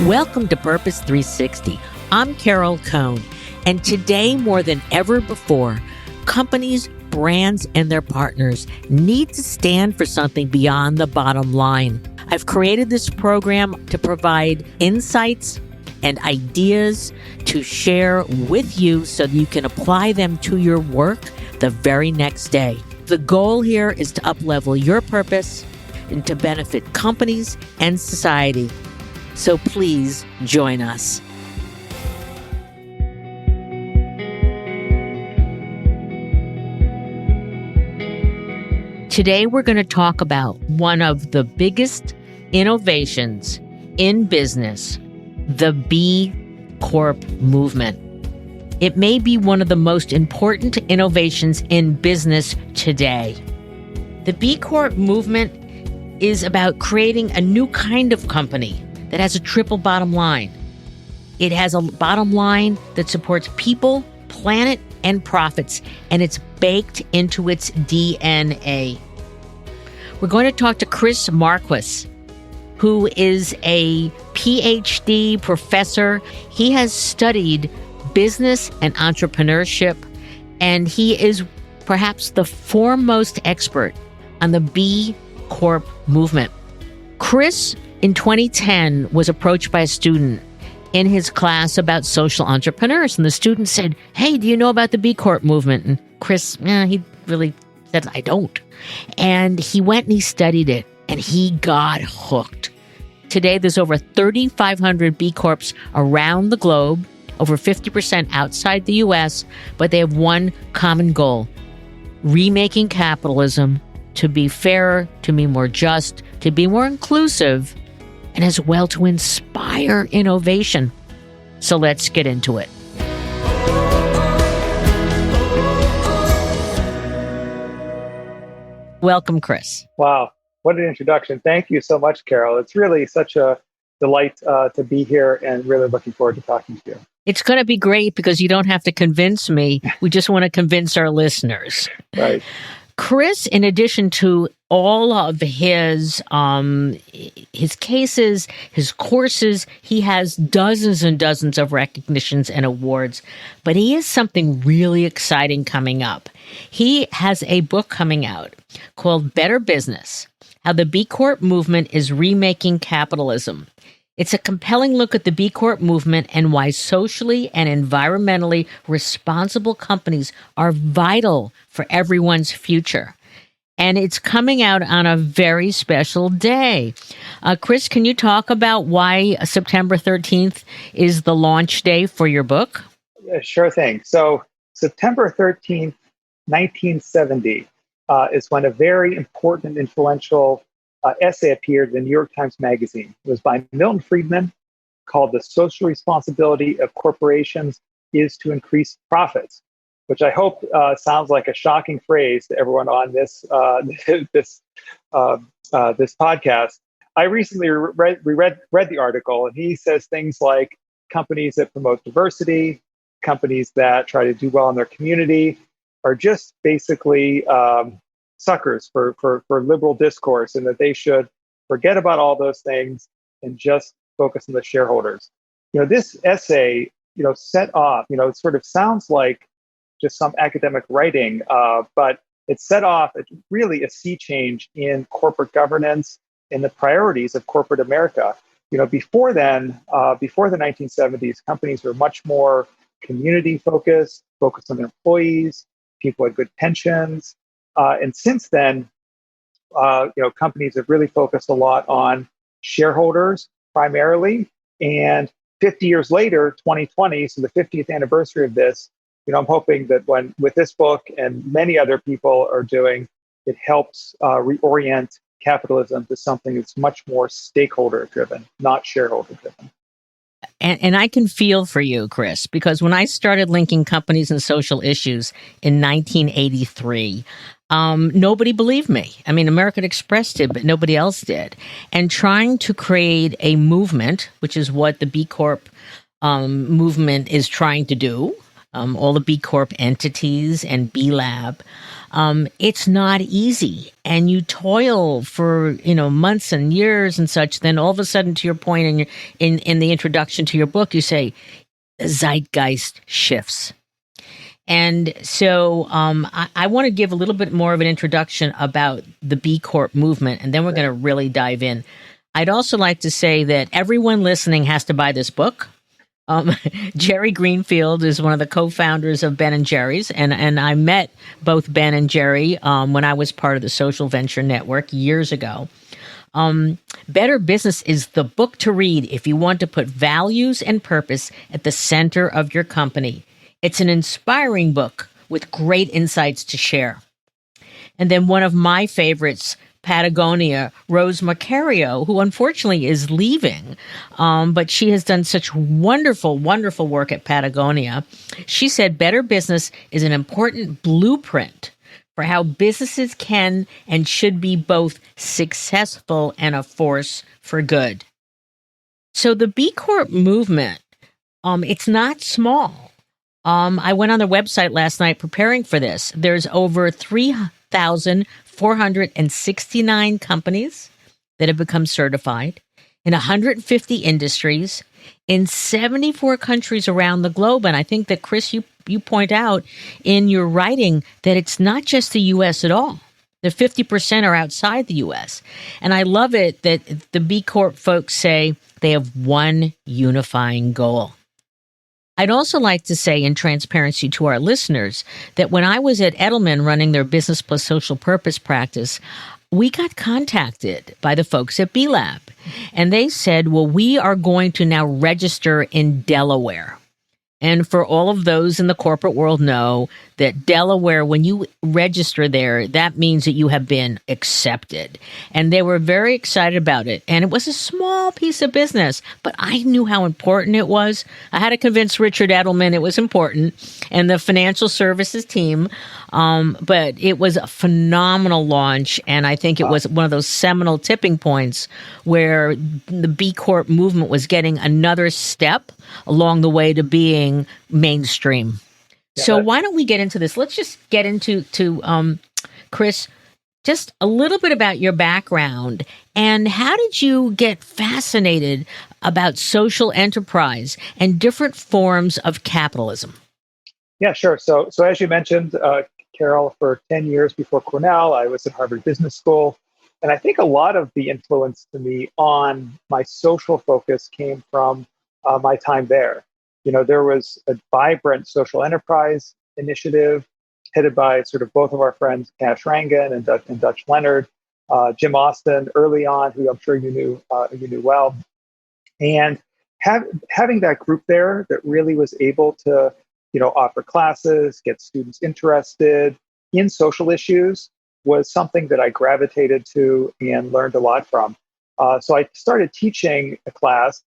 Welcome to Purpose 360. I'm Carol Cohn, and today more than ever before, companies, brands, and their partners need to stand for something beyond the bottom line. I've created this program to provide insights and ideas to share with you so that you can apply them to your work the very next day. The goal here is to up-level your purpose and to benefit companies and society. So please join us. Today, we're going to talk about one of the biggest innovations in business, the B Corp Movement. It may be one of the most important innovations in business today. The B Corp Movement is about creating a new kind of company that has a triple bottom line. It has a bottom line that supports people, planet, and profits, and it's baked into its DNA. We're going to talk to Chris Marquis, who is a PhD professor. He has studied business and entrepreneurship, and he is perhaps the foremost expert on the B Corp movement. Chris, in 2010, was approached by a student in his class about social entrepreneurs. And the student said, "Hey, do you know about the B Corp movement?" And Chris, he really said, "I don't." And he went and he studied it, and he got hooked. Today, there's over 3,500 B Corps around the globe, over 50% outside the U.S., but they have one common goal: remaking capitalism to be fairer, to be more just, to be more inclusive, and as well to inspire innovation. So let's get into it. Welcome, Chris. Wow, what an introduction. Thank you so much, Carol. It's really such a delight to be here and really looking forward to talking to you. It's going to be great because you don't have to convince me. We just want to convince our listeners. Right. Chris, in addition to all of his cases, his courses, he has dozens and dozens of recognitions and awards, but he has something really exciting coming up. He has a book coming out called Better Business: How the B Corp Movement is Remaking Capitalism. It's a compelling look at the B Corp movement and why socially and environmentally responsible companies are vital for everyone's future. And it's coming out on a very special day. Chris, can you talk about why September 13th is the launch day for your book? Yeah, sure thing. So September 13th, 1970 is when a very important and influential essay appeared in the New York Times Magazine. It was by Milton Friedman, called "The Social Responsibility of Corporations is to Increase Profits," which I hope sounds like a shocking phrase to everyone on this this podcast. I recently read the article, and he says things like companies that promote diversity, companies that try to do well in their community, are just basically suckers for liberal discourse, and that they should forget about all those things and just focus on the shareholders. This essay, set off, it sort of sounds like just some academic writing, but it set off really a sea change in corporate governance and the priorities of corporate America. Before then, before the 1970s, companies were much more community focused on their employees, people had good pensions. And since then, companies have really focused a lot on shareholders primarily. And 50 years later, 2020, so the 50th anniversary of this, I'm hoping that with this book and many other people are doing, it helps reorient capitalism to something that's much more stakeholder driven, not shareholder driven. And I can feel for you, Chris, because when I started linking companies and social issues in 1983, nobody believed me. I mean, American Express did, but nobody else did. And trying to create a movement, which is what the B Corp movement is trying to do, all the B Corp entities and B Lab. It's not easy, and you toil for months and years and such. Then all of a sudden, to your point in the introduction to your book, you say the zeitgeist shifts. And so I want to give a little bit more of an introduction about the B Corp movement, and then we're going to really dive in. I'd also like to say that everyone listening has to buy this book. Jerry Greenfield is one of the co-founders of Ben and Jerry's, and I met both Ben and Jerry when I was part of the Social Venture Network years ago. Better Business is the book to read if you want to put values and purpose at the center of your company. It's an inspiring book with great insights to share. And then one of my favorites, Patagonia, Rose Macario, who unfortunately is leaving, but she has done such wonderful, wonderful work at Patagonia. She said Better Business is an important blueprint for how businesses can and should be both successful and a force for good. So the B Corp movement, it's not small. I went on their website last night preparing for this. There's over 3,469 companies that have become certified in 150 industries in 74 countries around the globe. And I think that, Chris, you point out in your writing that it's not just the U.S. at all. The 50% are outside the U.S. And I love it that the B Corp folks say they have one unifying goal. I'd also like to say in transparency to our listeners that when I was at Edelman running their Business Plus Social Purpose practice, we got contacted by the folks at B Lab. And they said, well, we are going to now register in Delaware. And for all of those in the corporate world know that Delaware, when you register there, that means that you have been accepted. And they were very excited about it. And it was a small piece of business, but I knew how important it was. I had to convince Richard Edelman it was important and the financial services team. But it was a phenomenal launch. And I think it was one of those seminal tipping points where the B Corp movement was getting another step along the way to being mainstream. So why don't we get into this? Let's just get into Chris, just a little bit about your background and how did you get fascinated about social enterprise and different forms of capitalism? Yeah, sure. So as you mentioned, Carol, for 10 years before Cornell, I was at Harvard Business School. And I think a lot of the influence to me on my social focus came from my time there. There was a vibrant social enterprise initiative headed by sort of both of our friends, Cash Rangan and Dutch Leonard, Jim Austin early on, who I'm sure you knew well. And having that group there that really was able to, offer classes, get students interested in social issues was something that I gravitated to and learned a lot from. So I started teaching a class,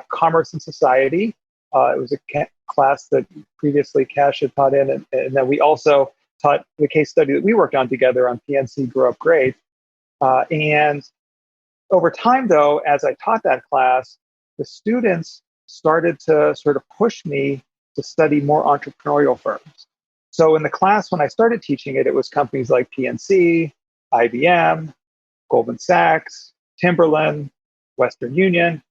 Commerce and Society. It was a class that previously Cash had taught in, and then we also taught the case study that we worked on together on PNC Grow Up Great. And over time, though, as I taught that class, the students started to sort of push me to study more entrepreneurial firms. So in the class, when I started teaching it, it was companies like PNC, IBM, Goldman Sachs, Timberland, Western Union.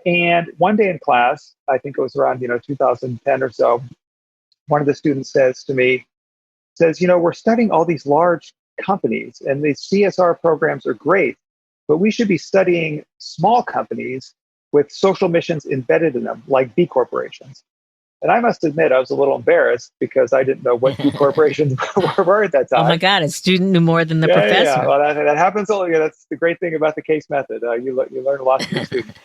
And one day in class, I think it was around 2010 or so, one of the students says to me, we're studying all these large companies and these CSR programs are great, but we should be studying small companies with social missions embedded in them, like B corporations. And I must admit, I was a little embarrassed because I didn't know what B corporations were at that time. Oh my God, a student knew more than the professor. Yeah. Well, that happens. That's the great thing about the case method. You learn a lot from the student.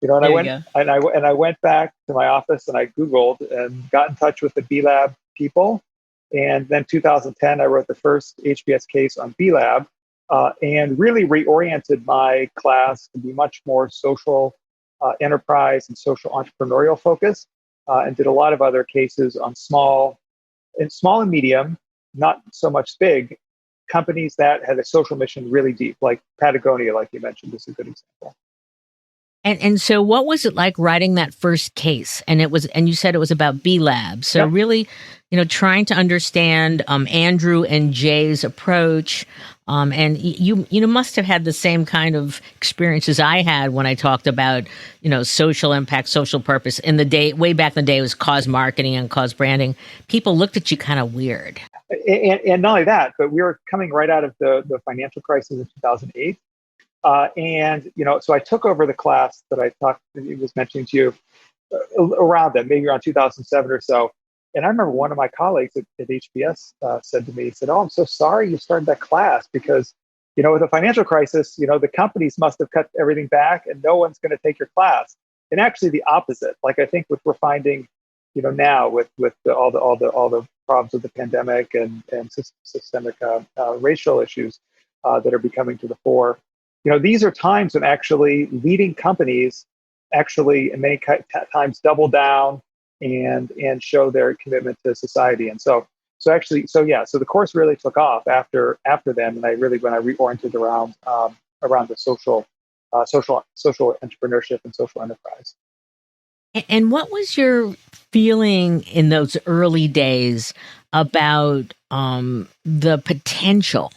I went back to my office and I Googled and got in touch with the B Lab people. And then 2010, I wrote the first HBS case on B Lab and really reoriented my class to be much more social enterprise and social entrepreneurial focused. And did a lot of other cases on small and medium, not so much big, companies that had a social mission really deep, like Patagonia, like you mentioned, is a good example. And so what was it like writing that first case? And you said it was about B Lab. So Yep. really, trying to understand Andrew and Jay's approach. And you must have had the same kind of experiences I had when I talked about, social impact, social purpose. In the day, way back in the day, it was cause marketing and cause branding. People looked at you kind of weird. And not only that, but we were coming right out of the financial crisis of 2008. So I took over the class that was mentioning to you around then, maybe around 2007 or so. And I remember one of my colleagues at HBS said to me, he said, "Oh, I'm so sorry you started that class because, with the financial crisis, the companies must have cut everything back and no one's going to take your class." And actually the opposite. Like I think what we're finding, now with all the problems with the pandemic and systemic racial issues that are becoming to the fore. These are times when actually leading companies actually in many times double down and show their commitment to society. And so the course really took off after then. And when I reoriented around the social entrepreneurship and social enterprise. And what was your feeling in those early days about the potential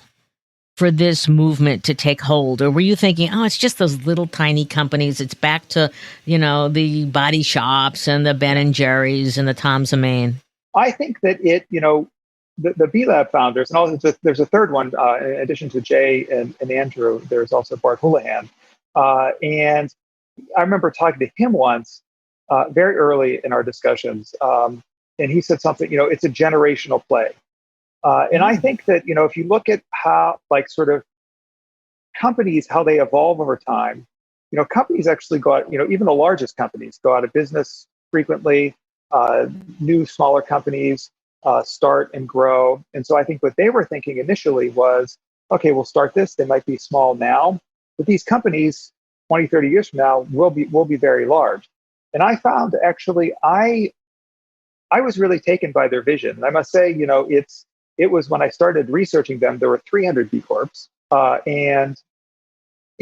for this movement to take hold? Or were you thinking, oh, it's just those little tiny companies. It's back to, the Body Shops and the Ben and Jerry's and the Tom's of Maine? I think that the B Lab founders, and also there's a third one, in addition to Jay and Andrew, there's also Bart Houlihan. And I remember talking to him once, very early in our discussions. And he said something, it's a generational play. And I think that, if you look at how, sort of companies, how they evolve over time, companies actually go out, even the largest companies go out of business frequently. New, smaller companies start and grow. And so I think what they were thinking initially was, okay, we'll start this. They might be small now, but these companies 20, 30 years from now will be very large. And I found actually, I was really taken by their vision. And I must say, it was when I started researching them, there were 300 B Corps. And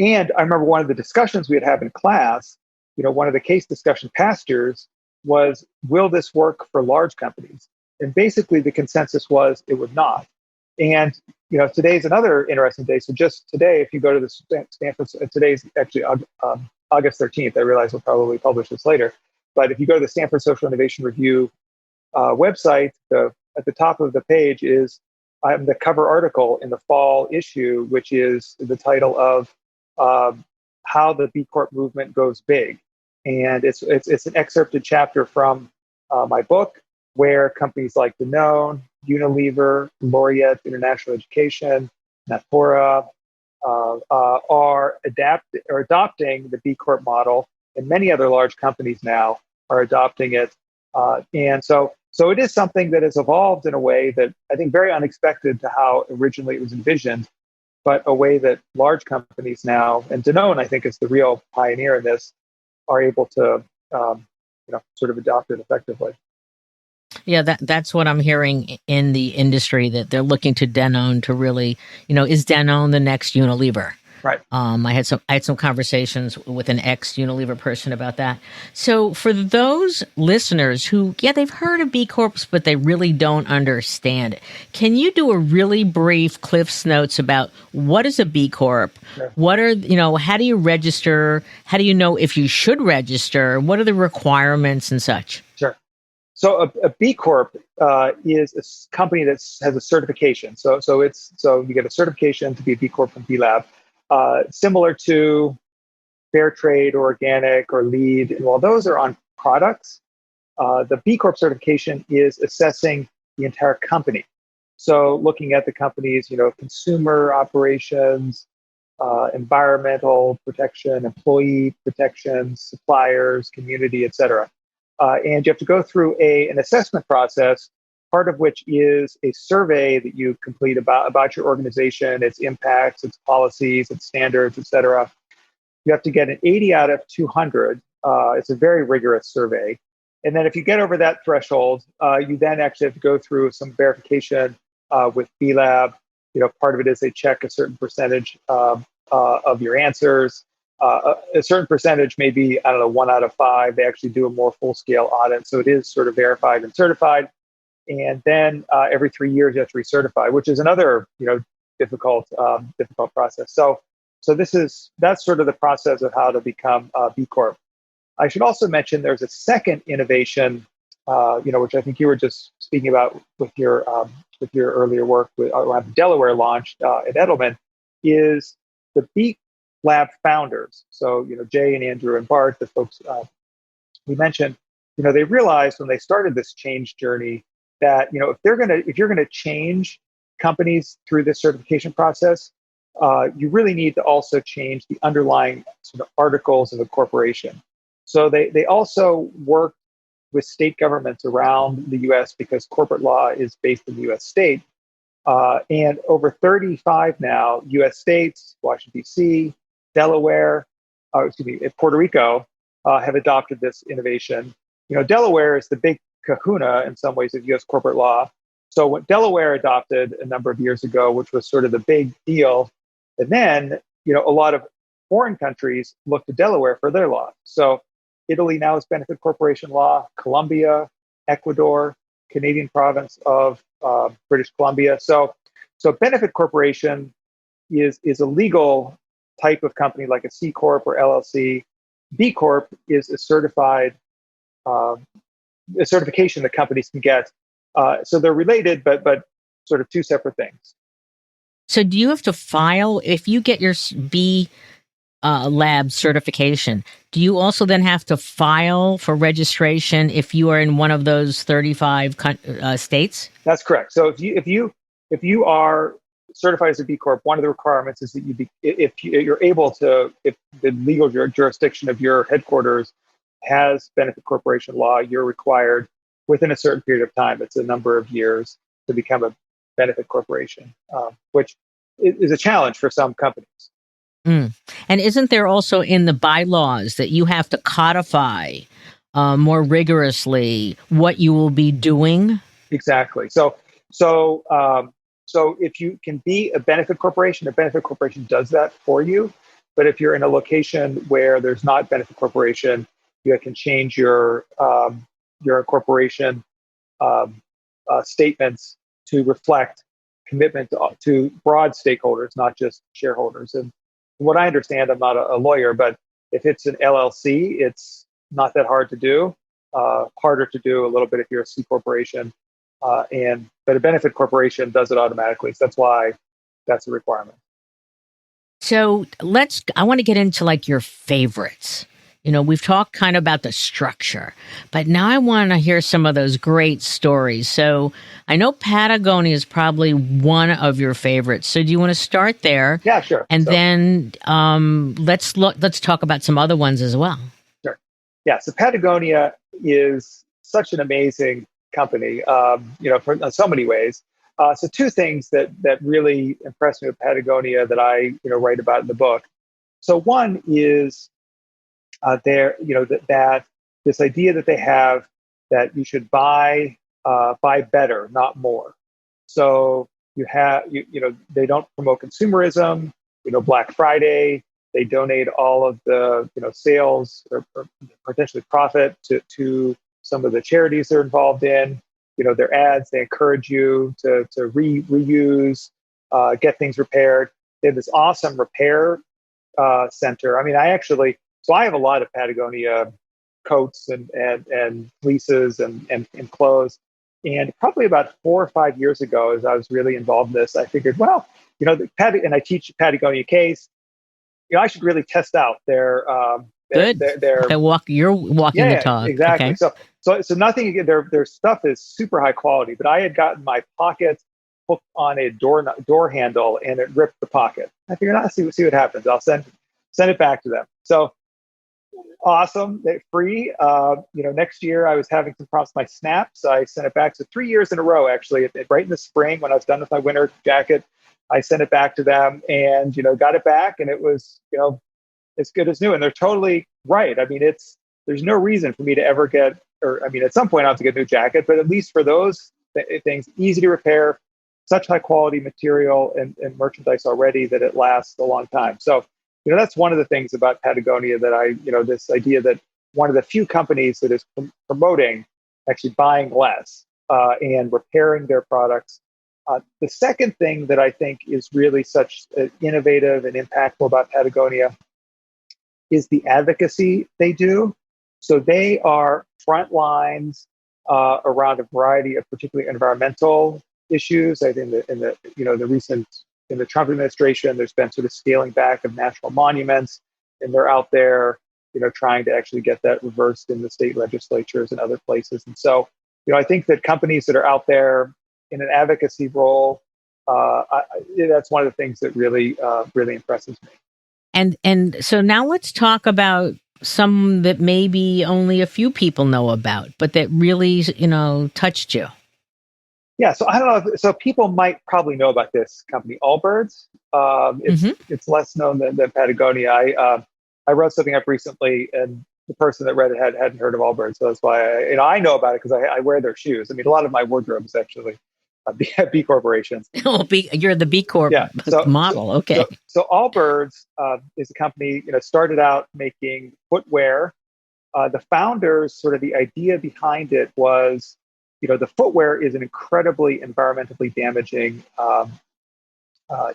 I remember one of the discussions we had in class, one of the case discussion pastures was, will this work for large companies? And basically the consensus was it would not. And, today's another interesting day. So just today, if you go to the Stanford, today's actually August 13th, I realize we'll probably publish this later. But if you go to the Stanford Social Innovation Review website, at the top of the page is the cover article in the fall issue, which is the title of How the B Corp Movement Goes Big. And it's an excerpted chapter from my book, where companies like Danone, Unilever, Laureate International Education, Natura are adopting the B Corp model, and many other large companies now are adopting it. And so it is something that has evolved in a way that I think very unexpected to how originally it was envisioned, but a way that large companies now, and Danone, I think, is the real pioneer in this, are able to sort of adopt it effectively. Yeah, that's what I'm hearing in the industry, that they're looking to Danone to really, is Danone the next Unilever? Right. I had some conversations with an ex-Unilever person about that. So for those listeners who, they've heard of B Corps, but they really don't understand it, can you do a really brief Cliff's Notes about what is a B Corp? Sure. What are, how do you register? How do you know if you should register? What are the requirements and such? Sure. So a B Corp is a company that has a certification. So you get a certification to be a B Corp from B Lab. Similar to fair trade or organic or LEED. And while those are on products, the B Corp certification is assessing the entire company. So looking at the company's, consumer operations, environmental protection, employee protection, suppliers, community, et cetera. And you have to go through an assessment process, part of which is a survey that you complete about your organization, its impacts, its policies, its standards, et cetera. You have to get an 80 out of 200. It's a very rigorous survey. And then if you get over that threshold, you then actually have to go through some verification with B Lab. Part of it is they check a certain percentage of your answers. a certain percentage, maybe, I don't know, 1 out of 5, they actually do a more full-scale audit. So it is sort of verified and certified. And then every 3 years you have to recertify, which is another, difficult process. So that's sort of the process of how to become a B Corp. I should also mention there's a second innovation, which I think you were just speaking about with your earlier work around Delaware launched at Edelman, is the B Lab founders. So Jay and Andrew and Bart, the folks we mentioned, they realized when they started this change journey that if you're gonna change companies through this certification process, you really need to also change the underlying sort of articles of the corporation. So they also work with state governments around the U.S. because corporate law is based in the U.S. state. And over 35 now U.S. states, Washington, D.C., Delaware, Puerto Rico, have adopted this innovation. Delaware is the big kahuna in some ways of U.S. corporate law. So what Delaware adopted a number of years ago, which was sort of the big deal, and then a lot of foreign countries look to Delaware for their law. So Italy now has benefit corporation law, Colombia, Ecuador, Canadian province of British Columbia. So benefit corporation is a legal type of company like a C Corp or LLC. B Corp is a certified a certification that companies can get. So they're related, but sort of two separate things. So do you have to file if you get your B Lab certification? Do you also then have to file for registration if you are in one of those 35 states? That's correct. So if you are certified as a B Corp, one of the requirements is that if the legal jurisdiction of your headquarters has benefit corporation law, you're required within a certain period of time. It's a number of years to become a benefit corporation, which is a challenge for some companies. Mm. And isn't there also in the bylaws that you have to codify more rigorously what you will be doing? Exactly. So if you can be a benefit corporation does that for you. But if you're in a location where there's not benefit corporation, you can change your corporation statements to reflect commitment to broad stakeholders, not just shareholders. And from what I understand, I'm not a lawyer, but if it's an LLC, it's not that hard to do. Harder to do a little bit if you're a C corporation. But a benefit corporation does it automatically. So that's why that's a requirement. So I want to get into like your favorites. We've talked kind of about the structure, but now I want to hear some of those great stories. So I know Patagonia is probably one of your favorites. So do you want to start there? Yeah, sure. And then let's talk about some other ones as well. Sure. Yeah. So Patagonia is such an amazing company, in so many ways. So two things that really impressed me with Patagonia that I write about in the book. So one is that this idea that they have that you should buy better, not more. So they don't promote consumerism. Black Friday, they donate all of the sales or potentially profit to some of the charities they're involved in. Their ads, they encourage you to reuse, get things repaired. They have this awesome repair center. I mean, I have a lot of Patagonia coats and fleeces and clothes. And probably about 4 or 5 years ago, as I was really involved in this, I figured, well, and I teach Patagonia case. I should really test out their Good. You're walking the talk. Exactly. Okay. So nothing. Their stuff is super high quality, but I had gotten my pocket hooked on a door handle and it ripped the pocket. I figured, I'll see what happens. I'll send it back to them. So awesome, they're free. Next year I was having some problems with my snaps. I sent it back. So 3 years in a row, actually, right in the spring when I was done with my winter jacket, I sent it back to them and got it back, and it was as good as new. And they're totally right. I mean, there's no reason for me to ever at some point I'll have to get a new jacket, but at least for those things, easy to repair, such high quality material and merchandise already that it lasts a long time. So that's one of the things about Patagonia that this idea that one of the few companies that is promoting actually buying less and repairing their products. The second thing that I think is really such innovative and impactful about Patagonia is the advocacy they do. So they are front lines around a variety of particularly environmental issues. I think in the Trump administration, there's been sort of scaling back of national monuments, and they're out there, trying to actually get that reversed in the state legislatures and other places. And so, I think that companies that are out there in an advocacy role, that's one of the things that really impresses me. And so now let's talk about some that maybe only a few people know about, but that really, touched you. Yeah, so I don't know. So people might probably know about this company, Allbirds. It's less known than Patagonia. I wrote something up recently, and the person that read it hadn't heard of Allbirds, so that's why I know about it because I wear their shoes. I mean, a lot of my wardrobe is actually B corporations. You're the B Corp model. Okay. So Allbirds is a company, started out making footwear. The founders, sort of the idea behind it was, the footwear is an incredibly environmentally damaging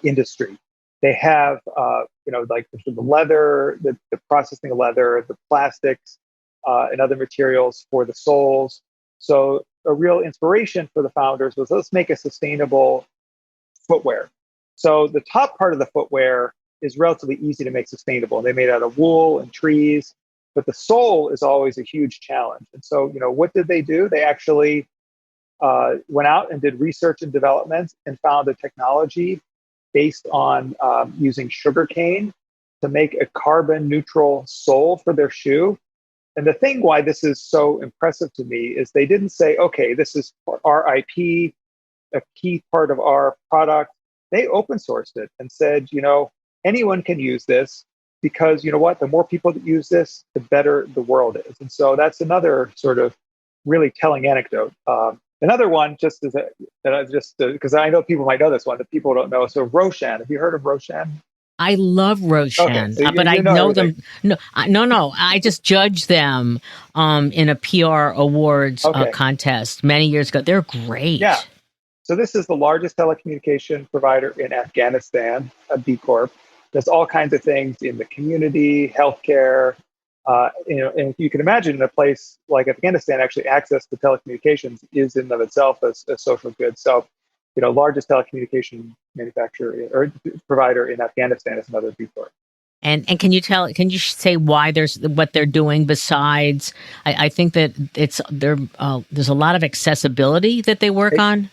industry. They have, like the leather, the processing of leather, the plastics, and other materials for the soles. So a real inspiration for the founders was, let's make a sustainable footwear. So the top part of the footwear is relatively easy to make sustainable. They made out of wool and trees, but the sole is always a huge challenge. And so, what did they do? They actually went out and did research and development and found a technology based on using sugarcane to make a carbon neutral sole for their shoe. And the thing why this is so impressive to me is they didn't say, okay, this is our IP, a key part of our product. They open sourced it and said, anyone can use this because the more people that use this, the better the world is. And so that's another sort of really telling anecdote. Another one, because I know people might know this one, that people don't know. So Roshan, have you heard of Roshan? I love Roshan, okay, so but I know everything. them. No. I just judged them in a PR awards contest many years ago. They're great. Yeah. So this is the largest telecommunication provider in Afghanistan, a B Corp. Does all kinds of things in the community, healthcare. And if you can imagine in a place like Afghanistan, actually access to telecommunications is in and of itself a social good. So, largest telecommunication manufacturer or provider in Afghanistan is another B Corp. And can you say why what they're doing besides? I think that there's a lot of accessibility that they work on.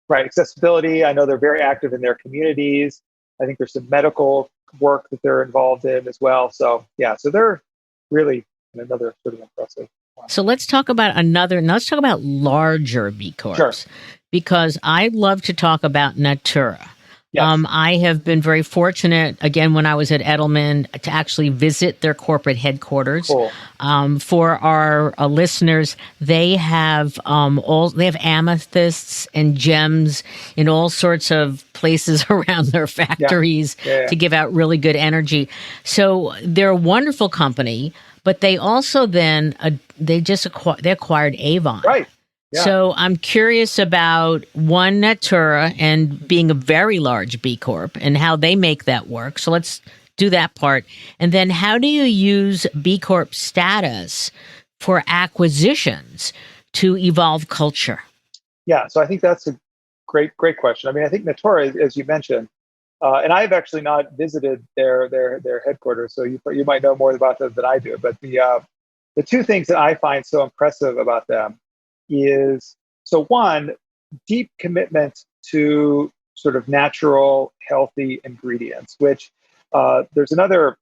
Right, accessibility. I know they're very active in their communities. I think there's some medical work that they're involved in as well. So so they're really another sort of impressive one. So let's talk about let's talk about larger B Corps. Sure. Because I love to talk about Natura. Yes. I have been very fortunate, again, when I was at Edelman, to actually visit their corporate headquarters. Cool. For our listeners, they have amethysts and gems in all sorts of places around their factories to give out really good energy. So they're a wonderful company, but they also then they acquired Avon. Right. Yeah. So I'm curious about one, Natura, and being a very large B Corp and how they make that work. So let's do that part. And then how do you use B Corp status for acquisitions to evolve culture? Yeah, so I think that's a great question. I mean, I think Natura, as you mentioned, and I've actually not visited their headquarters, so you might know more about them than I do. But the two things that I find so impressive about them is, so one, deep commitment to sort of natural, healthy ingredients, which there's another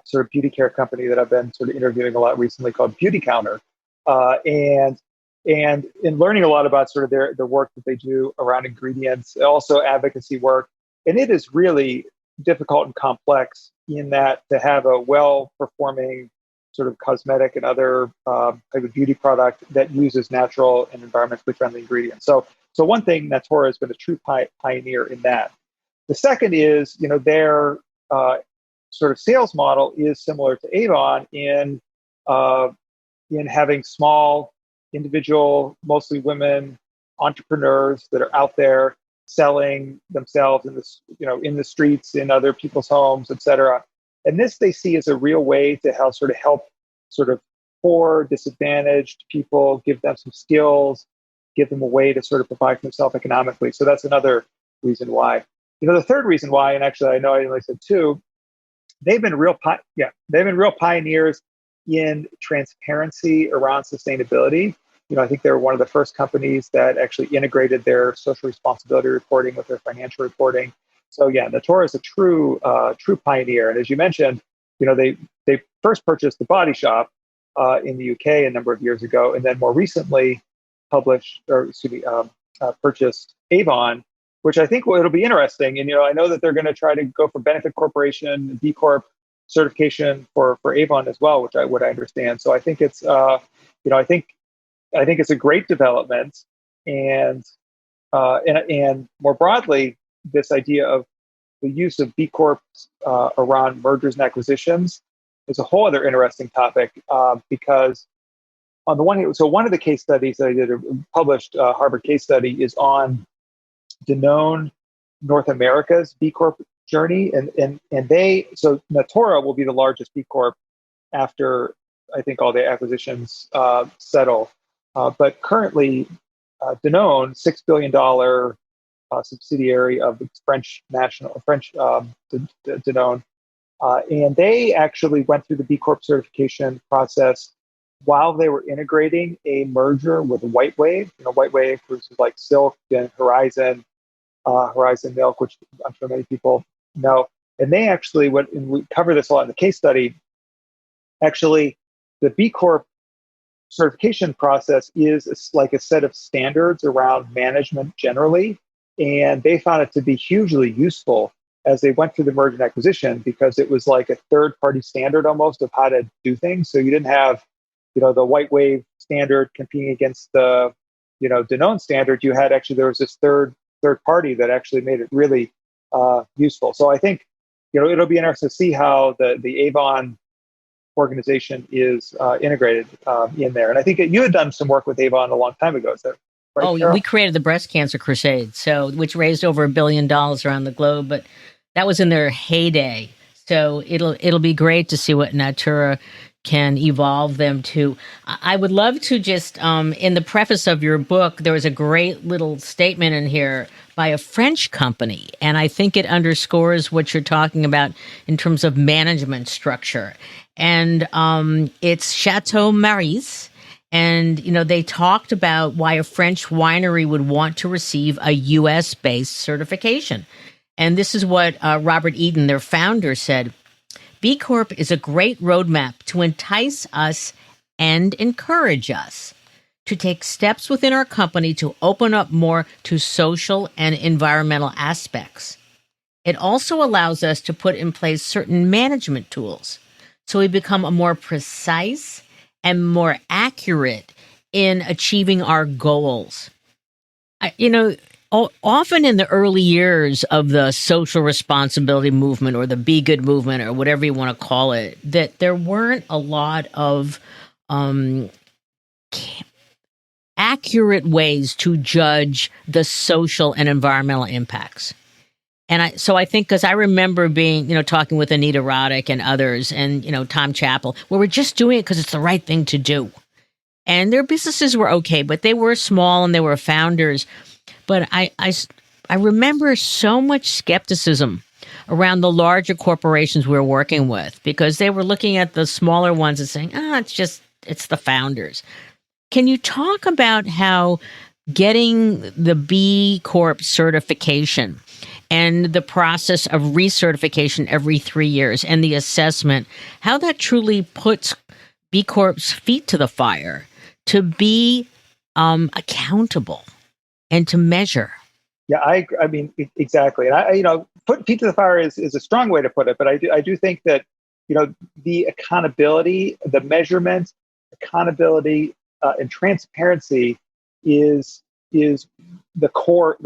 sort of beauty care company that I've been sort of interviewing a lot recently called Beauty Counter. And in learning a lot about sort of the work that they do around ingredients, also advocacy work. And it is really difficult and complex in that to have a well-performing sort of cosmetic and other type of beauty product that uses natural and environmentally friendly ingredients. So one thing, Natura has been a true pioneer in that. The second is, their sort of sales model is similar to Avon in having small, individual, mostly women entrepreneurs that are out there selling themselves in this, in the streets, in other people's homes, et cetera. And this they see as a real way to help sort of poor, disadvantaged people, give them some skills, give them a way to sort of provide for themselves economically. So that's another reason why. The third reason why, and actually I know I only said two, they've been real pioneers in transparency around sustainability. I think they're one of the first companies that actually integrated their social responsibility reporting with their financial reporting. So yeah, Natura is a true pioneer. And as you mentioned, they first purchased the Body Shop in the UK a number of years ago, and then more recently purchased Avon, which I think it'll be interesting. And I know that they're going to try to go for Benefit Corporation, B Corp certification for Avon as well, which I understand. So I think it's I think it's a great development, and more broadly, this idea of the use of B Corps around mergers and acquisitions is a whole other interesting topic because on the one hand, so one of the case studies that I did, a published Harvard case study, is on Danone North America's B Corp journey, and so Natura will be the largest B Corp after I think all the acquisitions settle. But currently, Danone, $6 billion subsidiary of the French Danone, and they actually went through the B Corp certification process while they were integrating a merger with WhiteWave. WhiteWave, which is like Silk and Horizon Milk, which I'm sure many people know. And they actually went, and we cover this a lot in the case study. Actually, the B Corp certification process is like a set of standards around management generally, and they found it to be hugely useful as they went through the merger and acquisition, because it was like a third-party standard almost of how to do things. So you didn't have, the WhiteWave standard competing against the, Danone standard. You had there was this third party that actually made it really useful. So I think, it'll be interesting to see how the Avon organization is integrated in there. And I think you had done some work with Avon a long time ago. Is that right, Carol? We created the Breast Cancer Crusade, which raised over $1 billion around the globe, but that was in their heyday. So it'll be great to see what Natura can evolve them to. I would love to just, in the preface of your book, there was a great little statement in here by a French company, and I think it underscores what you're talking about in terms of management structure. And it's Chateau Maurice. And, they talked about why a French winery would want to receive a U.S.-based certification. And this is what Robert Eden, their founder, said. B Corp is a great roadmap to entice us and encourage us to take steps within our company to open up more to social and environmental aspects. It also allows us to put in place certain management tools so we become a more precise and more accurate in achieving our goals. Often in the early years of the social responsibility movement or the Be Good movement or whatever you want to call it, that there weren't a lot of accurate ways to judge the social and environmental impacts. And I think, because I remember being, talking with Anita Roddick and others and, Tom Chappell, where we're just doing it because it's the right thing to do. And their businesses were okay, but they were small and they were founders. But I remember so much skepticism around the larger corporations we were working with, because they were looking at the smaller ones and saying, it's the founders. Can you talk about how getting the B Corp certification and the process of recertification every 3 years and the assessment, how that truly puts B Corp's feet to the fire to be accountable and to measure? Yeah, I mean, exactly. And put feet to the fire is a strong way to put it, but I do think that, the accountability, the measurement, accountability, and transparency is the core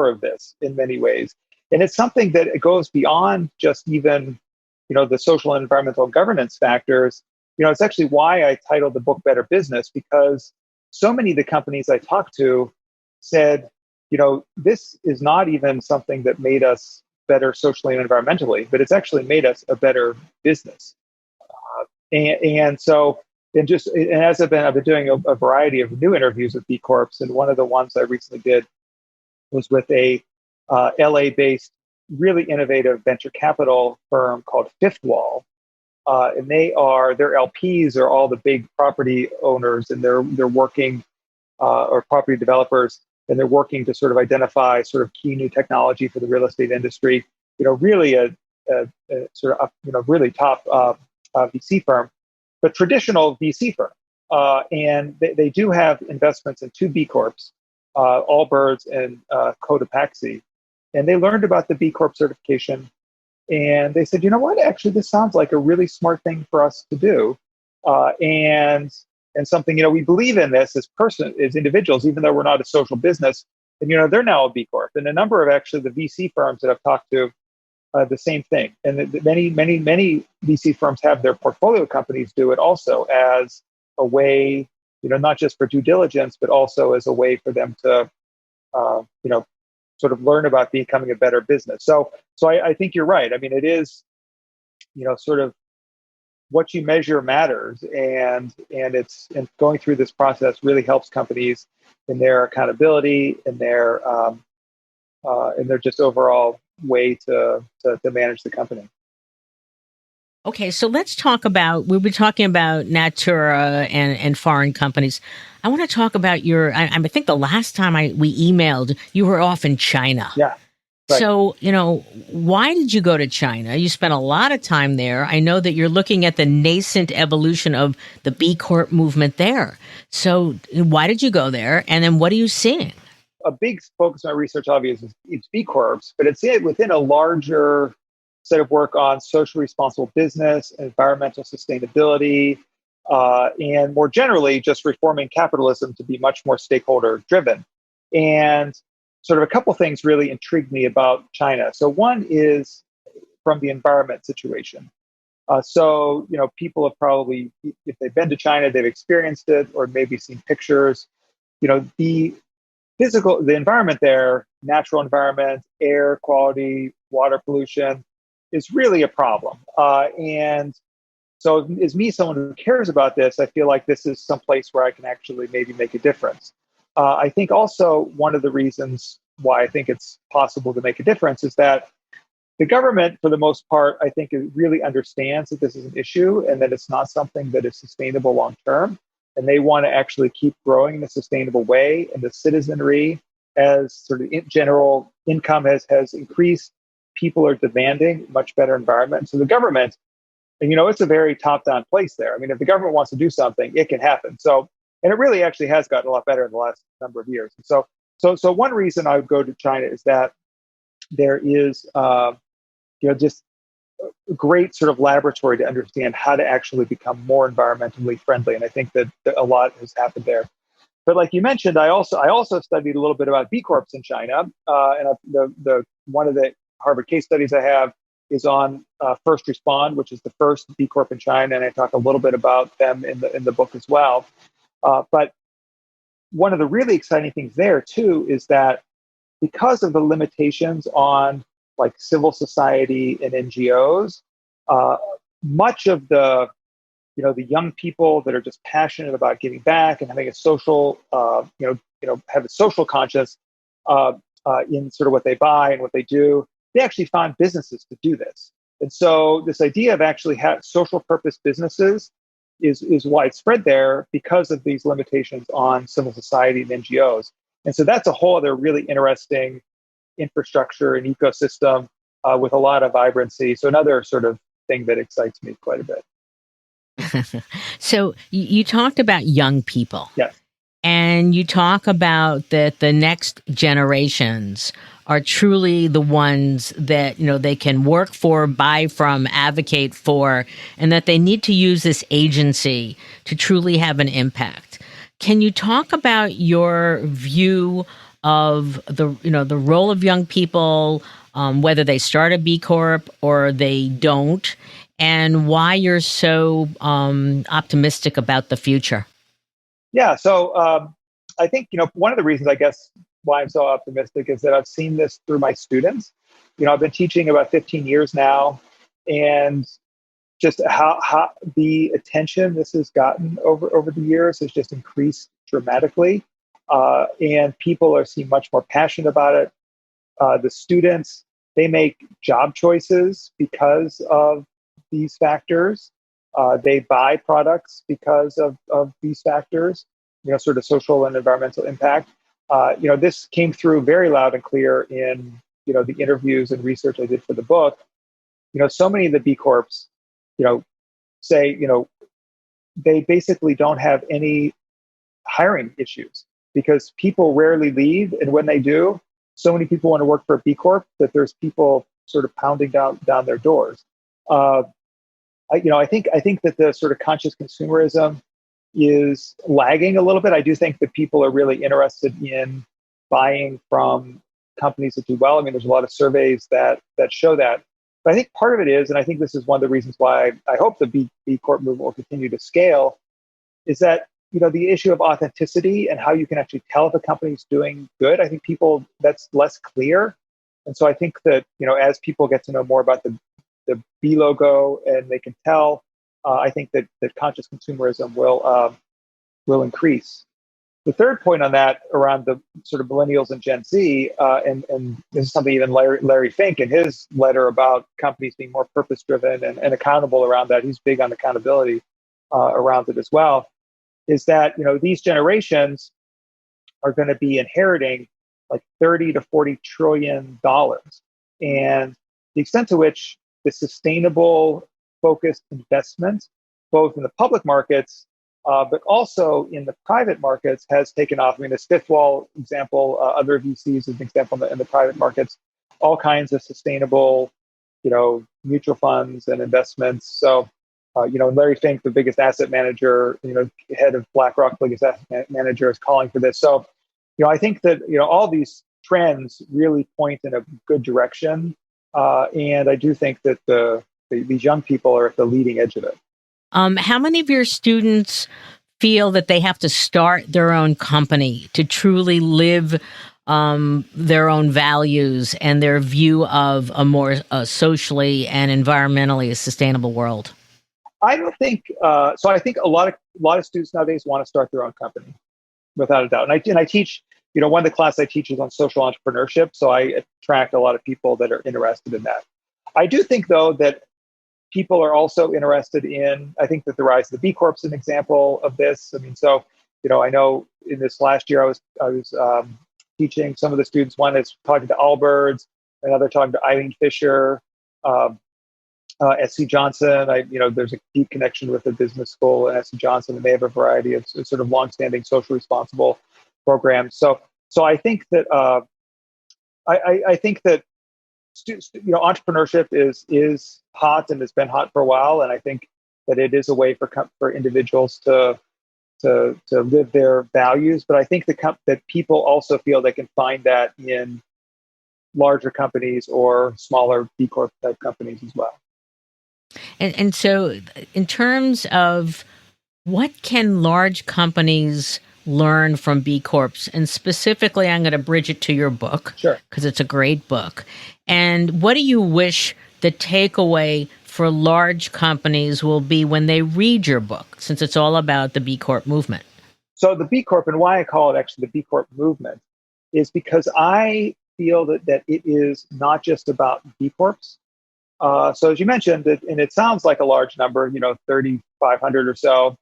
of this in many ways. And it's something that it goes beyond just even the social and environmental governance factors, it's actually why I titled the book Better Business, because so many of the companies I talked to said, this is not even something that made us better socially and environmentally, but it's actually made us a better business. And so, and as I've been doing a variety of new interviews with B Corps, and one of the ones I recently did was with a LA-based, really innovative venture capital firm called Fifth Wall, and their LPs are all the big property owners, and they're working or property developers, and they're working to sort of identify sort of key new technology for the real estate industry. Really a sort of really top VC firm, but traditional VC firm, and they do have investments in two B Corps, Allbirds and Cotopaxi, and they learned about the B Corp certification. And they said, what? Actually, this sounds like a really smart thing for us to do, and something we believe in this as individuals, even though we're not a social business. And they're now a B Corp, and a number of actually the VC firms that I've talked to, the same thing. And many VC firms have their portfolio companies do it also as a way, not just for due diligence, but also as a way for them to, sort of learn about becoming a better business. So I think you're right. I mean, it is, sort of what you measure matters, and going through this process really helps companies in their accountability, in their just overall way to manage the company. Okay, so let's talk about, we were talking about Natura and foreign companies. I want to talk about I think the last time we emailed, you were off in China. Yeah. Right. So, why did you go to China? You spent a lot of time there. I know that you're looking at the nascent evolution of the B Corp movement there. So why did you go there? And then what are you seeing? A big focus of my research, obviously, is B Corps, but it's within a larger set of work on social responsible business, environmental sustainability, and more generally, just reforming capitalism to be much more stakeholder driven. And sort of a couple things really intrigued me about China. So one is from the environment situation. So people have probably, if they've been to China, they've experienced it, or maybe seen pictures. The environment there, natural environment, air quality, water pollution, is really a problem. And so as me, someone who cares about this, I feel like this is someplace where I can actually maybe make a difference. I think also one of the reasons why I think it's possible to make a difference is that the government, for the most part, I think it really understands that this is an issue and that it's not something that is sustainable long term. And they want to actually keep growing in a sustainable way. And the citizenry, as sort of in general income has increased, people are demanding much better environment. So the government, and it's a very top-down place there. I mean, if the government wants to do something, it can happen. So, and it really actually has gotten a lot better in the last number of years. And so one reason I would go to China is that there is, just a great sort of laboratory to understand how to actually become more environmentally friendly. And I think that a lot has happened there. But like you mentioned, I also studied a little bit about B Corps in China, and the one of the Harvard case studies I have is on First Respond, which is the first B Corp in China, and I talk a little bit about them in the book as well. But one of the really exciting things there too is that because of the limitations on like civil society and NGOs, much of the young people that are just passionate about giving back and having a social, have a social conscience in sort of what they buy and what they do, they actually find businesses to do this. And so this idea of actually social purpose businesses is widespread there because of these limitations on civil society and NGOs. And so that's a whole other really interesting infrastructure and ecosystem with a lot of vibrancy. So another sort of thing that excites me quite a bit. So you talked about young people. Yes. And you talk about that the next generations are truly the ones that, they can work for, buy from, advocate for, and that they need to use this agency to truly have an impact. Can you talk about your view of the role of young people, whether they start a B Corp or they don't, and why you're so optimistic about the future. Yeah. So I think, one of the reasons, I guess, why I'm so optimistic is that I've seen this through my students. I've been teaching about 15 years now, and just how the attention this has gotten over the years has just increased dramatically. And people seem much more passionate about it. The students, they make job choices because of these factors. They buy products because of these factors, sort of social and environmental impact. This came through very loud and clear in, the interviews and research I did for the book. So many of the B Corps, say, they basically don't have any hiring issues because people rarely leave. And when they do, so many people want to work for a B Corp that there's people sort of pounding down their doors. I think that the sort of conscious consumerism is lagging a little bit. I do think that people are really interested in buying from companies that do well. I mean, there's a lot of surveys that show that. But I think part of it is, and I think this is one of the reasons why I hope the B Corp movement will continue to scale, is that the issue of authenticity and how you can actually tell if a company's doing good. I think that's less clear, and so I think that as people get to know more about the B logo and they can tell, I think that conscious consumerism will increase. The third point on that, around the sort of millennials and Gen Z, and this is something even Larry Fink in his letter about companies being more purpose-driven and accountable around that. He's big on accountability around it as well. Is that these generations are going to be inheriting like $30 to $40 trillion, and the extent to which the sustainable, focused investment, both in the public markets but also in the private markets, has taken off. I mean, this fifth wall example, other VCs as an example in the private markets, all kinds of sustainable, mutual funds and investments. So, Larry Fink, the biggest asset manager, head of BlackRock, biggest asset manager, is calling for this. So, I think that, all these trends really point in a good direction. And I do think that these young people are at the leading edge of it. How many of your students feel that they have to start their own company to truly live their own values and their view of a more socially and environmentally sustainable world? I don't think so. I think a lot of students nowadays want to start their own company, without a doubt. And I teach. One of the classes I teach is on social entrepreneurship, so I attract a lot of people that are interested in that. I do think, though, that people are also interested in, I think that the rise of the B Corp is an example of this. I mean, so, I know in this last year I was teaching some of the students. One is talking to Allbirds, another talking to Eileen Fisher, SC Johnson. There's a deep connection with the business school and SC Johnson, and they have a variety of sort of longstanding social responsible programs. So I think that I think that entrepreneurship is hot and has been hot for a while, and I think that it is a way for individuals to live their values. But I think that people also feel they can find that in larger companies or smaller B Corp type companies as well. And so, in terms of what can large companies learn from B Corps, and specifically, I'm going to bridge it to your book, sure, because it's a great book. And what do you wish the takeaway for large companies will be when they read your book, since it's all about the B Corp movement? So the B Corp, and why I call it actually the B Corp movement, is because I feel that it is not just about B Corps. So as you mentioned, and it sounds like a large number, 3,500 or so.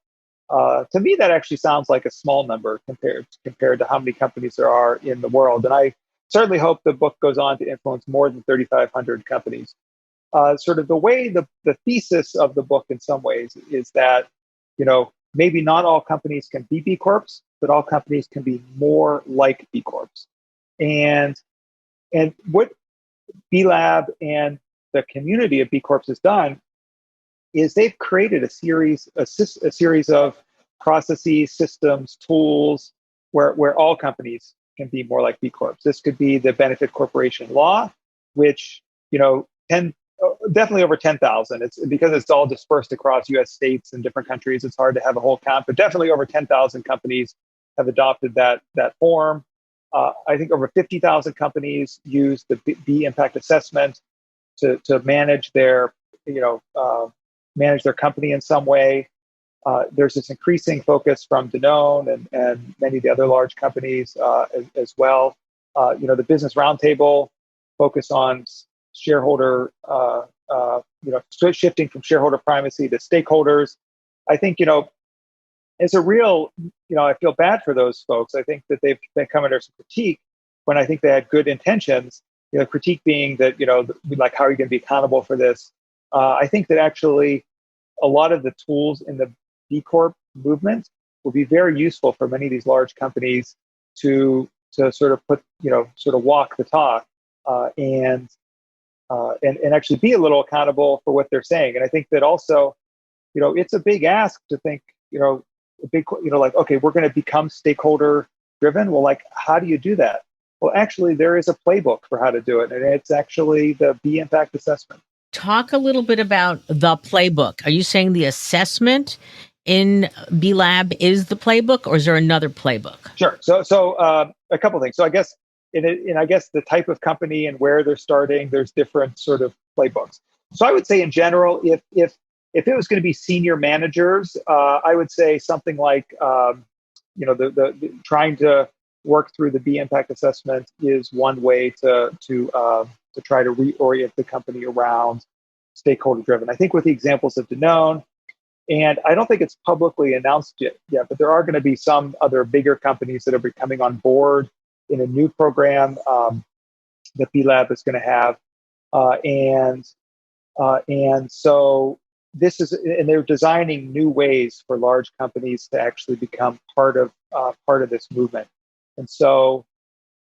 To me, that actually sounds like a small number compared to how many companies there are in the world. And I certainly hope the book goes on to influence more than 3,500 companies. Sort of the way the thesis of the book in some ways is that, maybe not all companies can be B Corps, but all companies can be more like B Corps. And what B Lab and the community of B Corps has done is they've created a series of processes, systems, tools where all companies can be more like B Corps. This could be the benefit corporation law. which, 10, definitely over 10,000. It's because it's all dispersed across U.S. states and different countries. It's hard to have a whole count, but definitely over 10,000 companies have adopted that form. I think over 50,000 companies use the B impact assessment to manage their manage their company in some way. There's this increasing focus from Danone and many of the other large companies as well. The Business Roundtable focus on shareholder, shifting from shareholder primacy to stakeholders. I think, it's a real, I feel bad for those folks. I think that they've come under some critique when I think they had good intentions. Critique being that, like, how are you going to be accountable for this? I think that actually a lot of the tools in the B Corp movement will be very useful for many of these large companies to sort of walk the talk and actually be a little accountable for what they're saying. And I think that also, it's a big ask to think, okay, we're going to become stakeholder driven. Well, like, how do you do that? Well, actually, there is a playbook for how to do it, and it's actually the B impact assessment. Talk a little bit about the playbook. Are you saying the assessment in B Lab is the playbook, or is there another playbook? Sure. So a couple of things. So I guess I guess the type of company and where they're starting, there's different sort of playbooks. So I would say in general, if it was going to be senior managers, I would say something like the trying to work through the B impact assessment is one way to try to reorient the company around stakeholder driven. I think with the examples of Danone, and I don't think it's publicly announced yet, but there are going to be some other bigger companies that are coming on board in a new program that B Lab is going to have, and so this is, and they're designing new ways for large companies to actually become part of this movement. And so,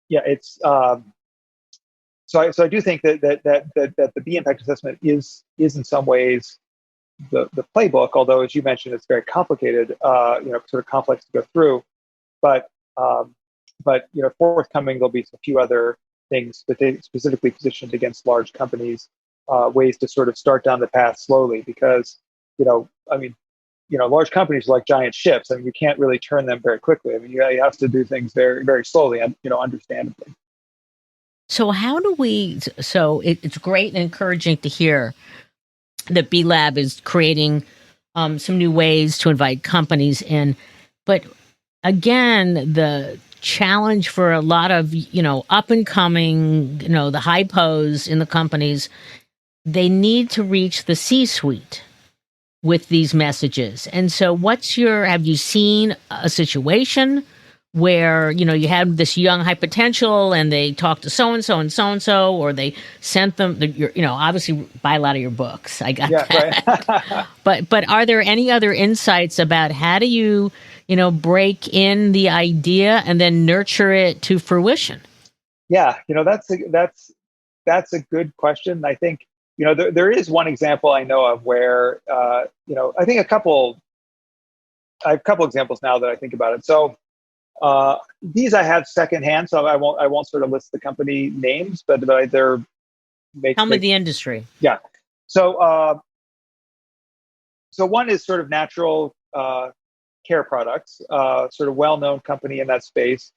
it's so I do think that the B impact assessment is in some ways the playbook, although as you mentioned, it's very complicated, sort of complex to go through. But forthcoming, there'll be a few other things that they specifically positioned against large companies, ways to sort of start down the path slowly, because large companies are like giant ships. I mean, you can't really turn them very quickly. I mean, you have to do things very, very slowly, and understandably. So how do we? So it's great and encouraging to hear that B Lab is creating some new ways to invite companies in, but again, the challenge for a lot of up and coming, the hypos in the companies, they need to reach the C-suite with these messages. And so have you seen a situation where, you had this young high potential and they talked to so-and-so and so-and-so, or they sent them, obviously buy a lot of your books. I got that. Right. but are there any other insights about how do you, break in the idea and then nurture it to fruition? Yeah, that's a good question. I think, there is one example I know of where, I think I have a couple examples now that I think about it. So these I have secondhand, so I won't sort of list the company names, but they're tell me the industry. Yeah. So one is sort of natural care products, sort of well-known company in that space.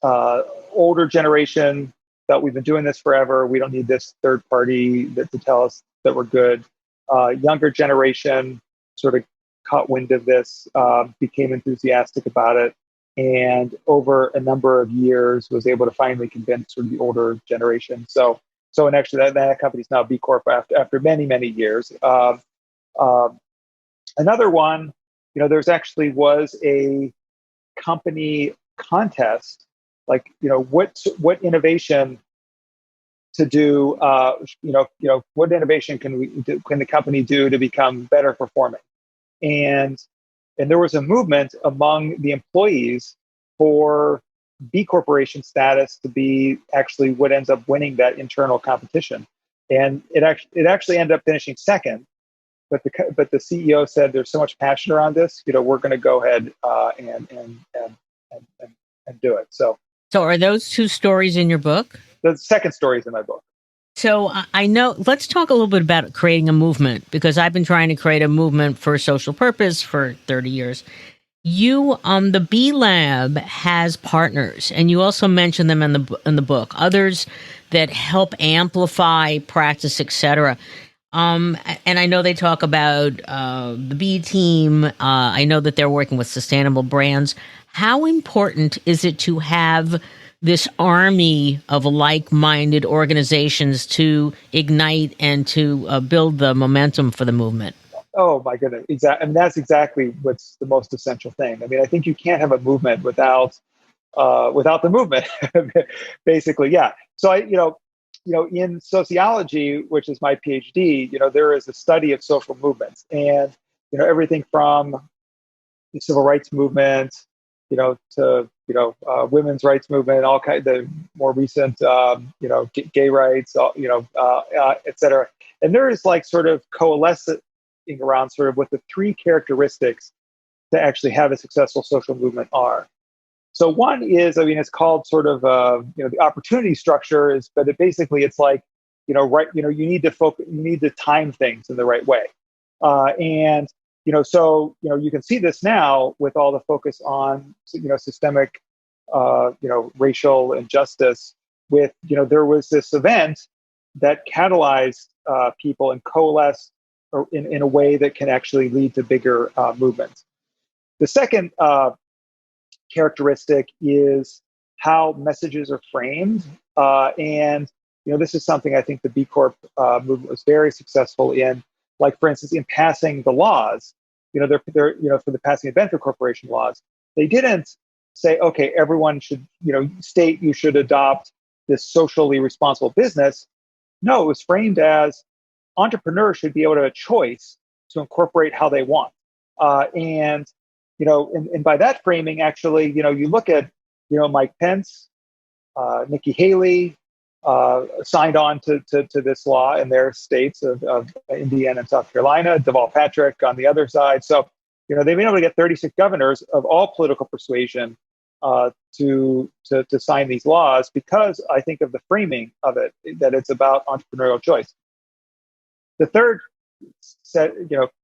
Older generation that we've been doing this forever. We don't need this third party to tell us that we're good. Younger generation sort of caught wind of this, became enthusiastic about it, and over a number of years was able to finally convince sort of the older generation. So and actually that company's now B Corp after many, many years. Another one, there's actually was a company contest, like, what innovation to do, what innovation can the company do to become better performing? And there was a movement among the employees for B Corporation status to be actually what ends up winning that internal competition. And it actually ended up finishing second. But the CEO said, there's so much passion around this, we're going to go ahead and do it. So are those two stories in your book? The second story is in my book. So I know, let's talk a little bit about creating a movement, because I've been trying to create a movement for social purpose for 30 years. The B Lab has partners, and you also mention them in the book. Others that help amplify practice, etc. And I know they talk about the B team. I know that they're working with sustainable brands. How important is it to have this army of like-minded organizations to ignite and to build the momentum for the movement? Oh my goodness, exactly. I mean, that's exactly what's the most essential thing. I mean, I think you can't have a movement without the movement, basically. Yeah. So in sociology, which is my PhD, there is a study of social movements, and everything from the civil rights movement, to women's rights movement, all kind the more recent, gay rights, et cetera. And there is like sort of coalescing around sort of what the three characteristics to actually have a successful social movement are. So one is, I mean, it's called sort of, the opportunity structure is, but it's like, you need to focus, you need to time things in the right way. And you can see this now with all the focus on, systemic, racial injustice. With, there was this event that catalyzed people and coalesced or in a way that can actually lead to bigger movements. The second characteristic is how messages are framed, and this is something I think the B Corp movement was very successful in. Like, for instance, in passing the laws, they're for the passing of venture corporation laws, they didn't say, okay, everyone should, state you should adopt this socially responsible business. No, it was framed as entrepreneurs should be able to have a choice to incorporate how they want. And by that framing, actually, you look at, Mike Pence, Nikki Haley, signed on to this law in their states of Indiana and South Carolina, Deval Patrick on the other side. So, they've been able to get 36 governors of all political persuasion to sign these laws, because I think of the framing of it, that it's about entrepreneurial choice. The third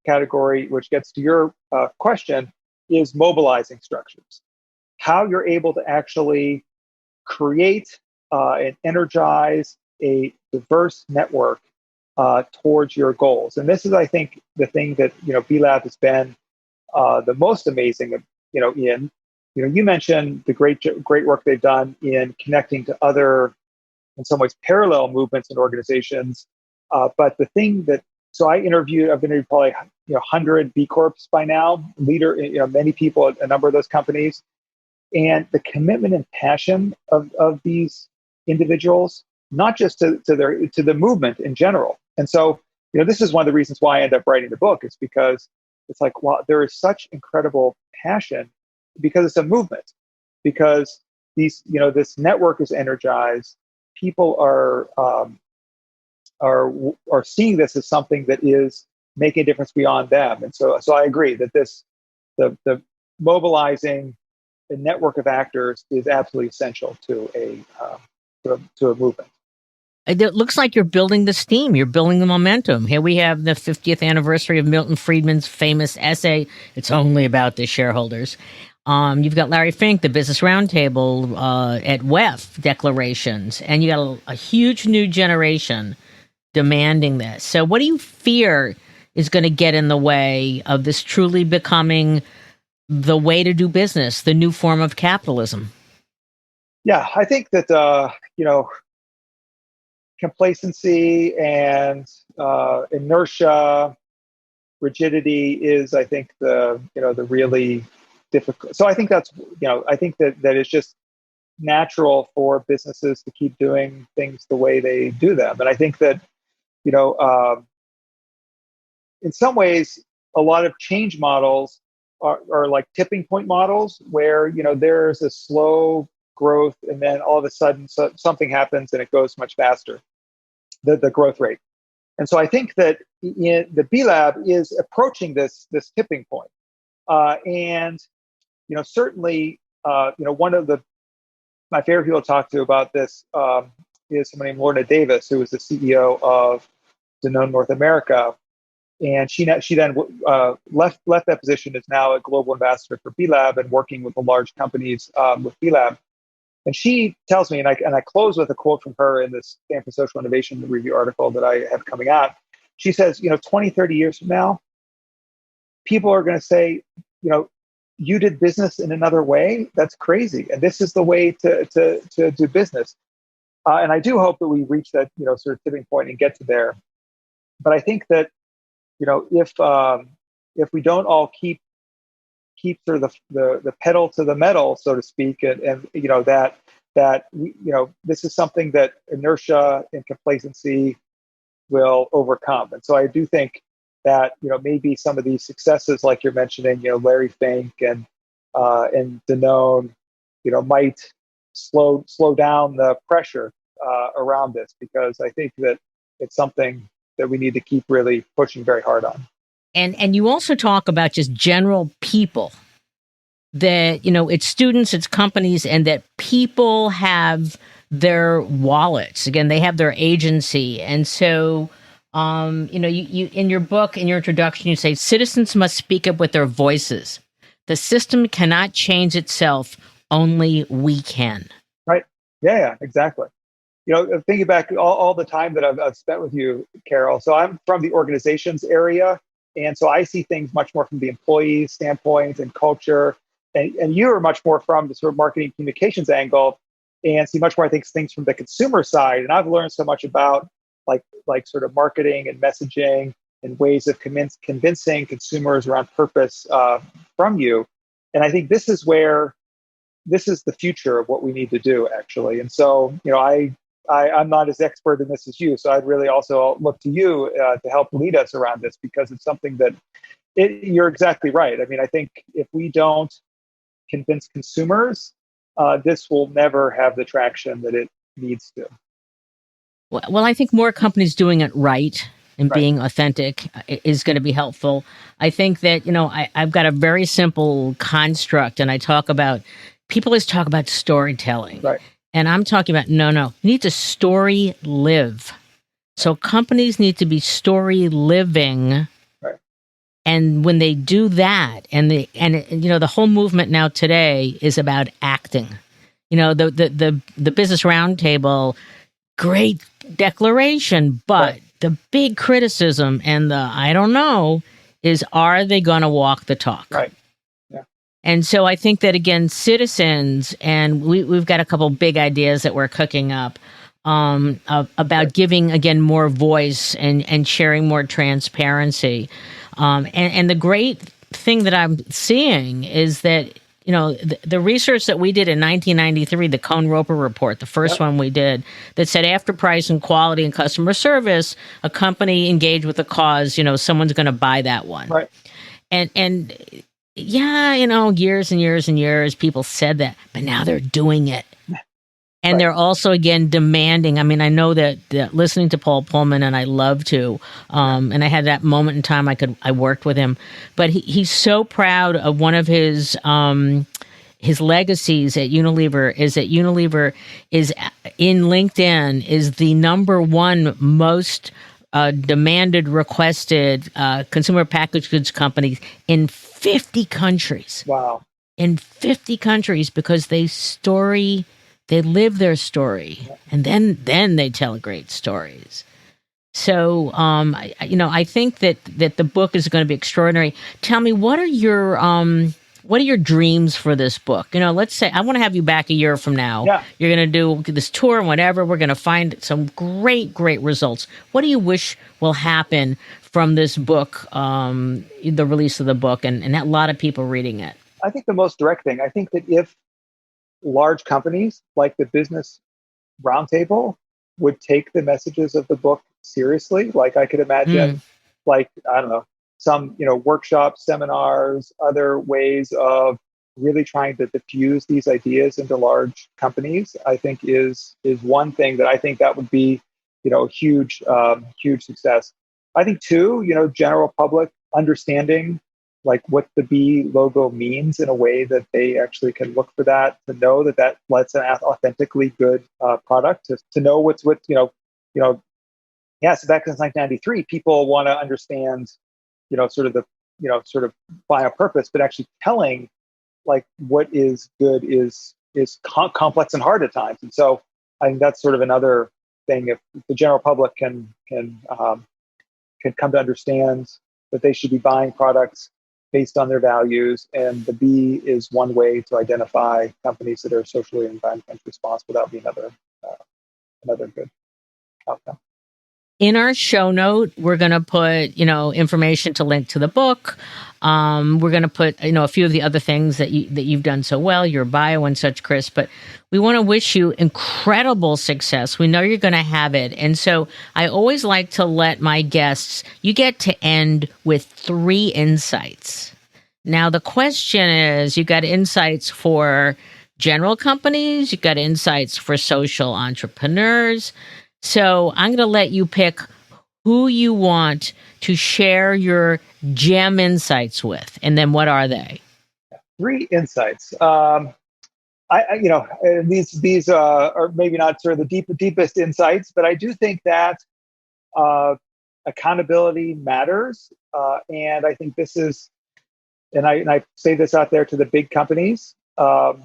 category, which gets to your question, is mobilizing structures. How you're able to actually create and energize a diverse network towards your goals. And this is, I think, the thing that B Lab has been the most amazing. You mentioned the great work they've done in connecting to other, in some ways, parallel movements and organizations. But the thing that I've interviewed probably 100 B Corps by now, many people at a number of those companies, and the commitment and passion of these individuals, not just to the movement in general. And so, this is one of the reasons why I end up writing the book, is because it's like, wow, there is such incredible passion, because it's a movement, because this network is energized. People are seeing this as something that is making a difference beyond them. And so I agree that the mobilizing a network of actors is absolutely essential to a movement. It looks like you're building the steam. You're building the momentum. Here we have the 50th anniversary of Milton Friedman's famous essay, "It's Only About the Shareholders." You've got Larry Fink, the Business Roundtable at WEF declarations, and you got a huge new generation demanding this. So what do you fear is going to get in the way of this truly becoming the way to do business, the new form of capitalism? Yeah, I think that, complacency and inertia, rigidity is, I think, the really difficult. So I think that it's just natural for businesses to keep doing things the way they do them. And I think that, in some ways, a lot of change models are like tipping point models, where, there's a slow growth, and then all of a sudden something happens and it goes much faster, the growth rate. And so I think that the B Lab is approaching this tipping point. And, certainly, one of my favorite people to talk to about this is someone named Lorna Davis, who was the CEO of Danone North America. And she then left that position, is now a global ambassador for B Lab and working with the large companies with B Lab. And she tells me, and I close with a quote from her in this Stanford Social Innovation Review article that I have coming out. She says, 20, 30 years from now, people are going to say, you did business in another way. That's crazy. And this is the way to do business. And I do hope that we reach that, sort of tipping point and get to there. But I think that, if we don't all keep sort of the pedal to the metal, so to speak, and that this is something that inertia and complacency will overcome. And so I do think that maybe some of these successes, like you're mentioning, Larry Fink and Danone, might slow down the pressure around this, because I think that it's something that we need to keep really pushing very hard on. And you also talk about just general people, that, it's students, it's companies, and that people have their wallets. Again, they have their agency. And so, you in your book, in your introduction, you say citizens must speak up with their voices. The system cannot change itself. Only we can. Right. Yeah, exactly. Thinking back all the time that I've spent with you, Carol. So I'm from the organizations area. And so I see things much more from the employee standpoint and culture. And you are much more from the sort of marketing communications angle, and see much more, I think, things from the consumer side. And I've learned so much about like sort of marketing and messaging and ways of convincing consumers around purpose from you. And I think this is the future of what we need to do, actually. And so, I'm not as expert in this as you, so I'd really also look to you to help lead us around this, because it's something that you're exactly right. I mean, I think if we don't convince consumers, this will never have the traction that it needs to. Well, I think more companies doing it right and being authentic is going to be helpful. I think that, I've got a very simple construct, and I talk about, people always talk about storytelling. Right. And I'm talking about, no, you need to story live. So companies need to be story living. Right. And when they do that, and the whole movement now today is about acting. The Business Roundtable, great declaration, but the big criticism and the I don't know is, are they going to walk the talk? Right. And so I think that, again, citizens, and we've got a couple big ideas that we're cooking up about giving, again, more voice and sharing more transparency. And the great thing that I'm seeing is that, the research that we did in 1993, the Cohn-Roper report, the first one we did, that said after price and quality and customer service, a company engaged with a cause, someone's going to buy that one. Right. And yeah, years and years and years, people said that, but now they're doing it. And they're also, again, demanding. I mean, I know that listening to Paul Pullman, and I love to, and I had that moment in time I worked with him, but he's so proud of one of his legacies at Unilever is that Unilever is in LinkedIn is the number one most demanded, requested consumer packaged goods company in 50 countries. Wow. In 50 countries, because they live their story, and then they tell great stories. So, I think that the book is going to be extraordinary. Tell me, what are your dreams for this book? Let's say I want to have you back a year from now. Yeah. You're going to do this tour and whatever. We're going to find some great results. What do you wish will happen from this book, the release of the book, and a lot of people reading it? I think the most direct thing, I think that if large companies like the Business Roundtable would take the messages of the book seriously, like I could imagine, I don't know, some, workshops, seminars, other ways of really trying to diffuse these ideas into large companies, I think is one thing that I think that would be, huge success. I think too, general public understanding like what the B logo means in a way that they actually can look for that, to know that that lets an authentically good product, to know what's what, yeah. So back in 1993, people want to understand, sort of the, sort of bio purpose, but actually telling like what is good is complex and hard at times. And so I think that's sort of another thing. If the general public can come to understand that they should be buying products based on their values, and the B is one way to identify companies that are socially and environmentally responsible. That would be another good outcome. In our show note, we're going to put, information to link to the book. We're going to put, a few of the other things that you've done so well, your bio and such, Chris. But we want to wish you incredible success. We know you're going to have it. And so I always like to let my guests, you get to end with 3 insights. Now, the question is, you got insights for general companies, you got insights for social entrepreneurs. So I'm going to let you pick who you want to share your gem insights with, and then what are they? 3 insights. These are maybe not sort of the deepest insights, but I do think that accountability matters, and I think this is, and I say this out there to the big companies, the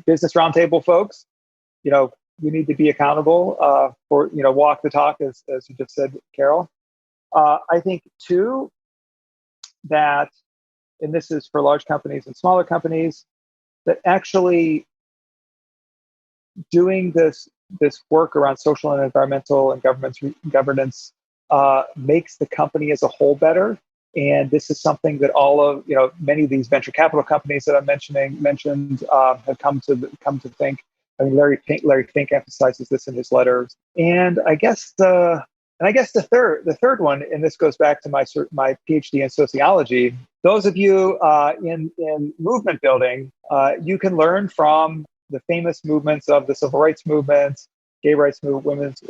business roundtable folks. You need to be accountable for, walk the talk, as you just said, Carol. I think, too, that, and this is for large companies and smaller companies, that actually doing this work around social and environmental and governance makes the company as a whole better. And this is something that all of, many of these venture capital companies that I'm mentioned have come to think. I mean, Larry Fink emphasizes this in his letters, and I guess the third one, and this goes back to my PhD in sociology. Those of you in movement building, you can learn from the famous movements of the civil rights movement, gay rights movement, women's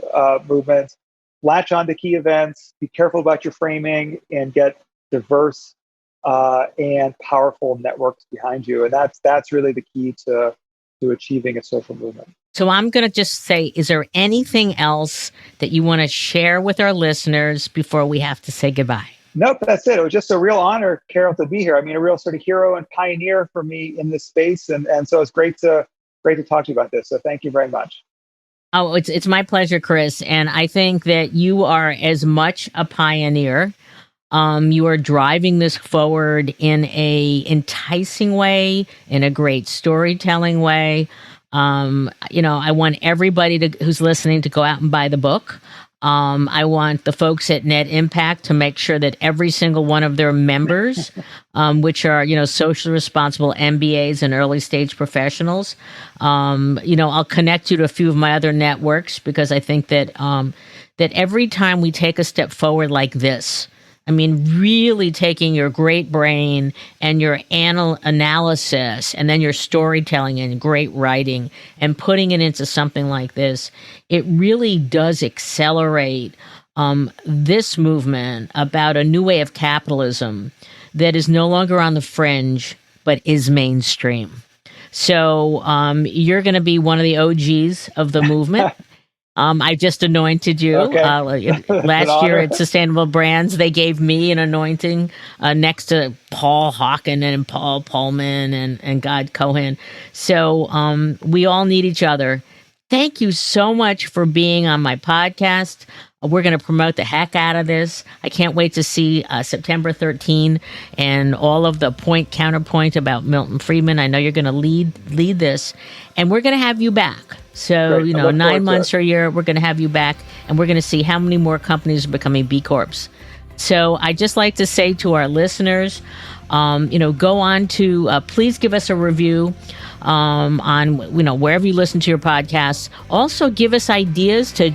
movement. Latch on to key events. Be careful about your framing, and get diverse and powerful networks behind you, and that's really the key to achieving a social movement. So I'm going to just say, is there anything else that you want to share with our listeners before we have to say goodbye? Nope, that's it. It was just a real honor, Carol, to be here. I mean, a real sort of hero and pioneer for me in this space, and so it's great to talk to you about this. So thank you very much. Oh, it's my pleasure, Chris. And I think that you are as much a pioneer. You are driving this forward in a enticing way, in a great storytelling way. I want everybody who's listening to go out and buy the book. I want the folks at Net Impact to make sure that every single one of their members, which are, socially responsible MBAs and early stage professionals, I'll connect you to a few of my other networks, because I think that that every time we take a step forward like this, I mean, really taking your great brain and your analysis and then your storytelling and great writing and putting it into something like this, it really does accelerate this movement about a new way of capitalism that is no longer on the fringe, but is mainstream. So you're going to be one of the OGs of the movement. I just anointed you. Okay. Last year at Sustainable Brands, they gave me an anointing next to Paul Hawken and Paul Pullman and God Cohen. So we all need each other. Thank you so much for being on my podcast. We're going to promote the heck out of this. I can't wait to see September 13 and all of the point counterpoint about Milton Friedman. I know you're going to lead this, and we're going to have you back. So, Great. 9 months or a year, we're going to have you back, and we're going to see how many more companies are becoming B Corps. So I just like to say to our listeners, go on to, please give us a review on, wherever you listen to your podcasts. Also give us ideas to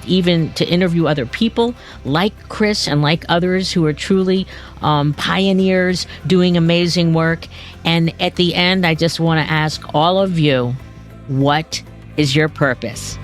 interview other people like Chris and like others who are truly pioneers doing amazing work. And at the end, I just want to ask all of you, what is your purpose?